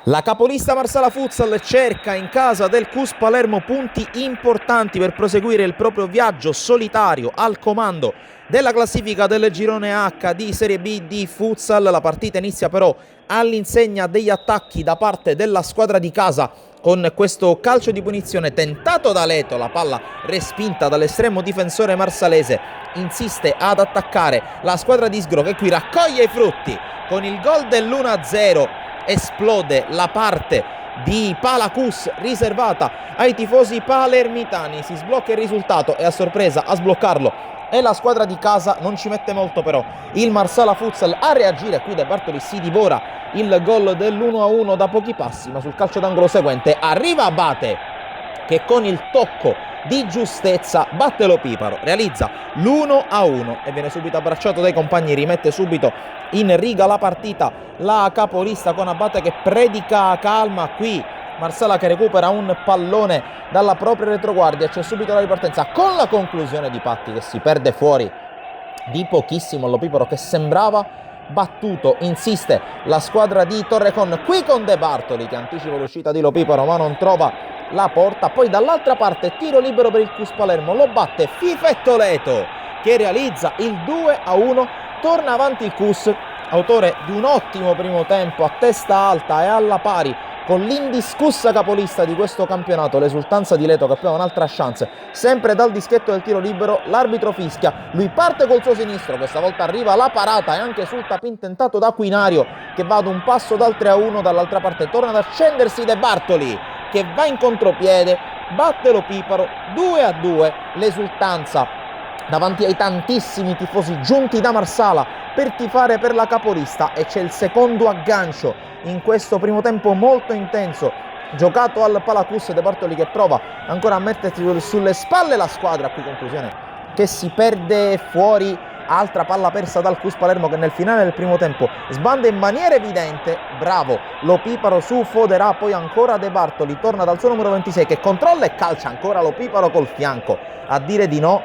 La capolista Marsala Futsal cerca in casa del CUS Palermo punti importanti per proseguire il proprio viaggio solitario al comando della classifica del girone H di Serie B di Futsal. La partita inizia però all'insegna degli attacchi da parte della squadra di casa con questo calcio di punizione tentato da Leto, la palla respinta dall'estremo difensore marsalese. Insiste ad attaccare la squadra di Sgro, che qui raccoglie i frutti con il gol dell'1-0. Esplode la parte di pala CUS riservata ai tifosi palermitani, si sblocca il risultato e a sorpresa a sbloccarlo è la squadra di casa. Non ci mette molto però il Marsala Futsal a reagire. Qui De Bartoli si divora il gol dell'1-1 da pochi passi, ma sul calcio d'angolo seguente arriva Abate, che con il tocco di giustezza batte Lo Piparo, realizza l'1-1 e viene subito abbracciato dai compagni. Rimette subito in riga la partita la capolista con Abate che predica calma. Qui Marsala che recupera un pallone dalla propria retroguardia, c'è subito la ripartenza con la conclusione di Patti che si perde fuori di pochissimo. Lo Piparo che sembrava battuto, insiste la squadra di Torrecon qui con De Bartoli che anticipa l'uscita di Lo Piparo ma non trova la porta. Poi dall'altra parte tiro libero per il CUS Palermo, lo batte Fifetto Leto che realizza il 2-1. Torna avanti il CUS, autore di un ottimo primo tempo a testa alta e alla pari con l'indiscussa capolista di questo campionato, l'esultanza di Leto che aveva un'altra chance sempre dal dischetto del tiro libero. L'arbitro fischia, lui parte col suo sinistro, questa volta arriva la parata e anche sul tapin tentato da Quinario che va ad un passo dal 3-1. Dall'altra parte torna ad accendersi De Bartoli che va in contropiede, batte Lo Piparo 2-2. L'esultanza davanti ai tantissimi tifosi giunti da Marsala per tifare per la capolista, e c'è il secondo aggancio in questo primo tempo molto intenso giocato al Palacus. De Bartoli che prova ancora a mettersi sulle spalle la squadra, qui conclusione che si perde fuori. Altra palla persa dal CUS Palermo che nel finale del primo tempo sbanda in maniera evidente. Bravo Lo Piparo su Foderà, poi ancora De Bartoli torna dal suo numero 26 che controlla e calcia ancora Lo Piparo col fianco a dire di no.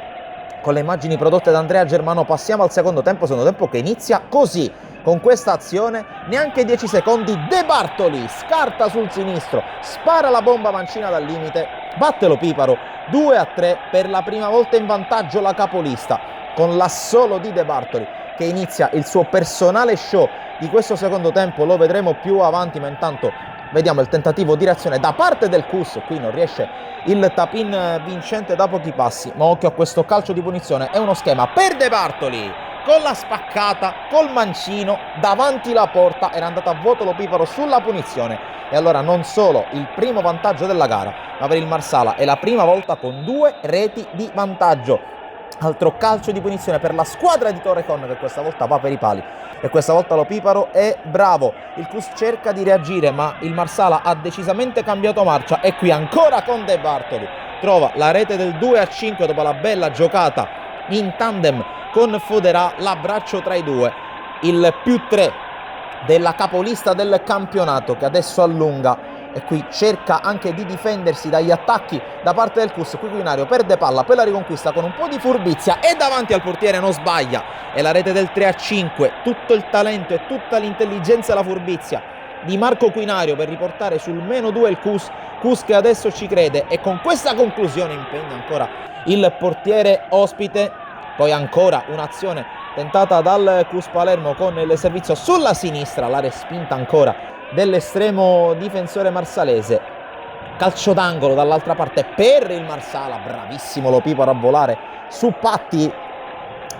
Con le immagini prodotte da Andrea Germano passiamo al secondo tempo che inizia così, con questa azione. Neanche 10 secondi, De Bartoli scarta sul sinistro, spara la bomba mancina dal limite, batte Lo Piparo 2-3. Per la prima volta in vantaggio la capolista con l'assolo di De Bartoli che inizia il suo personale show di questo secondo tempo. Lo vedremo più avanti, ma intanto vediamo il tentativo di reazione da parte del CUS. Qui non riesce il tapin vincente da pochi passi, ma occhio a questo calcio di punizione, è uno schema per De Bartoli con la spaccata, col mancino davanti la porta. Era andato a vuoto Lo Piparo sulla punizione e allora non solo il primo vantaggio della gara, ma per il Marsala è la prima volta con 2 reti di vantaggio. Altro calcio di punizione per la squadra di Torrecon che questa volta va per i pali e questa volta Lo Piparo è bravo. Il CUS cerca di reagire ma il Marsala ha decisamente cambiato marcia e qui ancora con De Bartoli trova la rete del 2-5 dopo la bella giocata in tandem con Foderà, l'abbraccio tra i due, il +3 della capolista del campionato che adesso allunga e qui cerca anche di difendersi dagli attacchi da parte del CUS. Qui Quinario perde palla, poi la riconquista con un po' di furbizia e davanti al portiere non sbaglia, e la rete del 3-5, tutto il talento e tutta l'intelligenza e la furbizia di Marco Quinario per riportare sul -2 il CUS che adesso ci crede e con questa conclusione impegna ancora il portiere ospite. Poi ancora un'azione tentata dal CUS Palermo con il servizio sulla sinistra, la respinta ancora dell'estremo difensore marsalese. Calcio d'angolo dall'altra parte per il Marsala, bravissimo Lo Piparo a volare su Patti.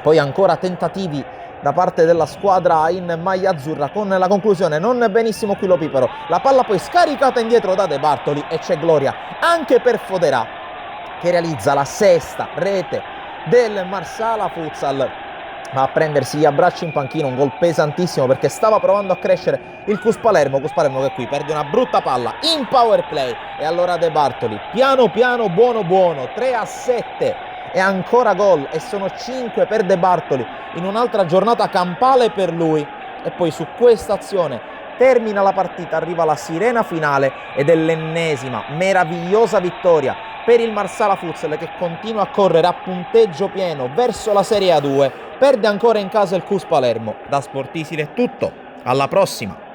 Poi ancora tentativi da parte della squadra in maglia azzurra con la conclusione non benissimo qui Lo Piparo. La palla poi scaricata indietro da De Bartoli e c'è gloria anche per Foderà che realizza la 6ª rete del Marsala Futsal. Va a prendersi gli abbracci in panchina, un gol pesantissimo perché stava provando a crescere il CUS Palermo che qui perde una brutta palla in power play e allora De Bartoli piano piano buono 3-7 e ancora gol, e sono 5 per De Bartoli in un'altra giornata campale per lui. E poi su questa azione termina la partita, arriva la sirena finale ed è l'ennesima meravigliosa vittoria per il Marsala Futsal che continua a correre a punteggio pieno verso la Serie A2. Perde ancora in casa il CUS Palermo. Da Sportisile è tutto, alla prossima!